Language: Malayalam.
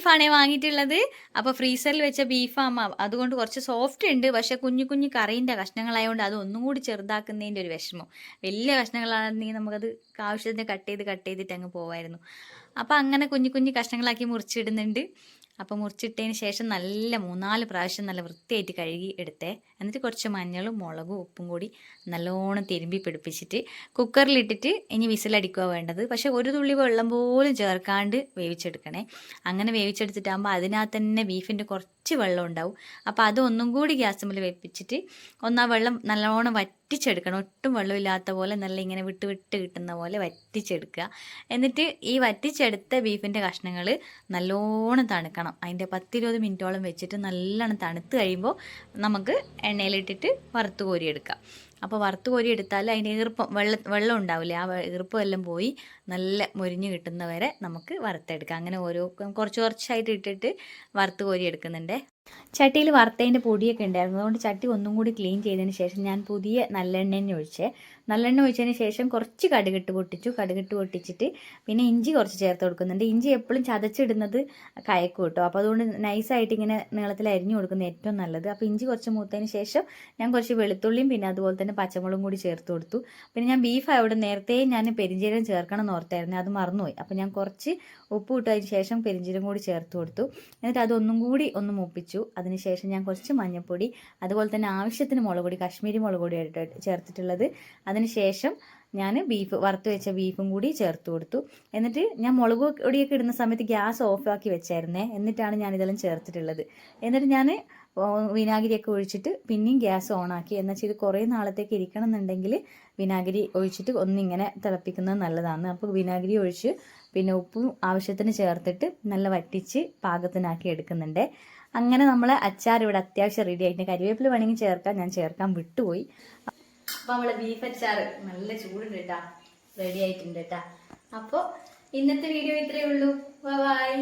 ബീഫാണ് വാങ്ങിയിട്ടുള്ളത്. അപ്പോൾ ഫ്രീസറിൽ വെച്ച ബീഫാകുമ്പോൾ അതുകൊണ്ട് കുറച്ച് സോഫ്റ്റ് ഉണ്ട്. പക്ഷേ കുഞ്ഞു കുഞ്ഞു കറീൻ്റെ കഷ്ണങ്ങളായതുകൊണ്ട് അത് ഒന്നും കൂടി ചെറുതാക്കുന്നതിൻ്റെ ഒരു വിഷമം. വലിയ കഷ്ണങ്ങളാണെന്നുണ്ടെങ്കിൽ നമുക്കത് ആവശ്യത്തിന് കട്ട് ചെയ്തിട്ട് അങ്ങ് പോവായിരുന്നു. അപ്പോൾ അങ്ങനെ കുഞ്ഞു കുഞ്ഞു കഷ്ണങ്ങളാക്കി മുറിച്ചിടുന്നുണ്ട്. അപ്പോൾ മുറിച്ചിട്ടതിന് ശേഷം നല്ല 3-4 പ്രാവശ്യം നല്ല വൃത്തിയായിട്ട് കഴുകി എടുത്തേ. എന്നിട്ട് കുറച്ച് മഞ്ഞളും മുളകും ഉപ്പും കൂടി നല്ലോണം തിരുമ്പി പിടിപ്പിച്ചിട്ട് കുക്കറിലിട്ടിട്ട് ഇനി വിസിലടിക്കുക വേണ്ടത്. പക്ഷേ ഒരു തുള്ളി വെള്ളം പോലും ചേർക്കാണ്ട് വേവിച്ചെടുക്കണേ. അങ്ങനെ വേവിച്ചെടുത്തിട്ടാകുമ്പോൾ അതിനകത്ത് തന്നെ ബീഫിൻ്റെ കുറച്ച് വെള്ളം ഉണ്ടാവും. അപ്പോൾ അത് ഒന്നും കൂടി ഗ്യാസ് മേൽ വെപ്പിച്ചിട്ട് ഒന്നാ വെള്ളം നല്ലോണം വറ്റിച്ചെടുക്കണം. ഒട്ടും വെള്ളമില്ലാത്ത പോലെ നല്ല ഇങ്ങനെ വിട്ട് വിട്ട് കിട്ടുന്ന പോലെ വറ്റിച്ചെടുക്കുക. എന്നിട്ട് ഈ വറ്റിച്ചെടുത്ത ബീഫിൻ്റെ കഷ്ണങ്ങൾ നല്ലോണം തണുക്കണം. അതിൻ്റെ 10-20 മിനിറ്റോളം വെച്ചിട്ട് നല്ലോണം തണുത്ത് കഴിയുമ്പോൾ നമുക്ക് എണ്ണയിലിട്ടിട്ട് വറുത്ത് കോരിയെടുക്കാം. അപ്പോൾ വറുത്ത് കോരി എടുത്താൽ അതിൻ്റെ ഈർപ്പം വെള്ളം ഉണ്ടാവില്ലേ, ആ ഈർപ്പം എല്ലാം പോയി നല്ല മൊരിഞ്ഞ് കിട്ടുന്നവരെ നമുക്ക് വറുത്തെടുക്കാം. അങ്ങനെ ഓരോ കുറച്ചായിട്ട് ഇട്ടിട്ട് വറുത്ത് കോരി എടുക്കുന്നുണ്ട്. ചട്ടിയിൽ വറുത്തതിൻ്റെ പൊടിയൊക്കെ ഉണ്ടായിരുന്നു. അതുകൊണ്ട് ചട്ടി ഒന്നും കൂടി ക്ലീൻ ചെയ്തതിന് ശേഷം ഞാൻ പുതിയ നല്ലെണ്ണ ഒഴിച്ചേ. നല്ലെണ്ണ ഒഴിച്ചതിന് ശേഷം കുറച്ച് കടുകിട്ട് പൊട്ടിച്ചിട്ട് പിന്നെ ഇഞ്ചി കുറച്ച് ചേർത്ത് കൊടുക്കുന്നുണ്ട്. ഇഞ്ചി എപ്പോഴും ചതച്ചിടുന്നത് കയക്കും കേട്ടോ. അപ്പോൾ അതുകൊണ്ട് നൈസായിട്ട് ഇങ്ങനെ നീളത്തിൽ അരിഞ്ഞു കൊടുക്കുന്നത് ഏറ്റവും നല്ലത്. അപ്പോൾ ഇഞ്ചി കുറച്ച് മൂത്തതിന് ശേഷം ഞാൻ കുറച്ച് വെളുത്തുള്ളിയും പിന്നെ അതുപോലെ തന്നെ പച്ചമുളകും കൂടി ചേർത്ത് കൊടുത്തു. പിന്നെ ഞാൻ ബീഫ് അവിടെ നേരത്തെ ഞാൻ പെരിഞ്ജീരകം ചേർക്കണം എന്ന് ഓർത്തായിരുന്നു, അത് മറന്നുപോയി. അപ്പോൾ ഞാൻ കുറച്ച് ഉപ്പ് ഇട്ടതിന് ശേഷം പെരിഞ്ജീരകം കൂടി ചേർത്ത് കൊടുത്തു. എന്നിട്ട് അതൊന്നും കൂടി ഒന്ന് മൂപ്പിച്ചു. അതിനുശേഷം ഞാൻ കുറച്ച് മഞ്ഞൾപ്പൊടി അതുപോലെ തന്നെ ആവശ്യത്തിന് മുളക് പൊടി, കാശ്മീരി മുളക് പൊടിയായിട്ട് ചേർത്തിട്ടുള്ളത്. അതിനുശേഷം ഞാൻ വറുത്ത് വെച്ച ബീഫും കൂടി ചേർത്ത് കൊടുത്തു. എന്നിട്ട് ഞാൻ മുളക് പൊടിയൊക്കെ ഇടുന്ന സമയത്ത് ഗ്യാസ് ഓഫാക്കി വെച്ചായിരുന്നേ. എന്നിട്ടാണ് ഞാൻ ഇതെല്ലാം ചേർത്തിട്ടുള്ളത്. എന്നിട്ട് ഞാൻ വിനാഗിരിയൊക്കെ ഒഴിച്ചിട്ട് പിന്നെയും ഗ്യാസ് ഓണാക്കി. എന്നുവെച്ചാൽ ഇത് കുറേ നാളത്തേക്ക് ഇരിക്കണം എന്നുണ്ടെങ്കിൽ വിനാഗിരി ഒഴിച്ചിട്ട് ഒന്നിങ്ങനെ തിളപ്പിക്കുന്നത് നല്ലതാണ്. അപ്പോൾ വിനാഗിരി ഒഴിച്ച് പിന്നെ ഉപ്പും ആവശ്യത്തിന് ചേർത്തിട്ട് നല്ല വറ്റിച്ച് പാകത്തിനാക്കി എടുക്കുന്നുണ്ട്. അങ്ങനെ നമ്മളെ അച്ചാർ ഇവിടെ അത്യാവശ്യം റെഡി ആയിട്ട്, കരിവേപ്പില വേണമെങ്കിൽ ചേർക്കാം, ഞാൻ ചേർക്കാൻ വിട്ടുപോയി. അപ്പോൾ നമ്മളെ ബീഫ് അച്ചാർ നല്ല ചൂടുണ്ട് കേട്ടാ, റെഡി ആയിട്ടുണ്ട് കേട്ടാ. അപ്പോൾ ഇന്നത്തെ വീഡിയോ ഇത്രയേ ഉള്ളൂ. ബൈ.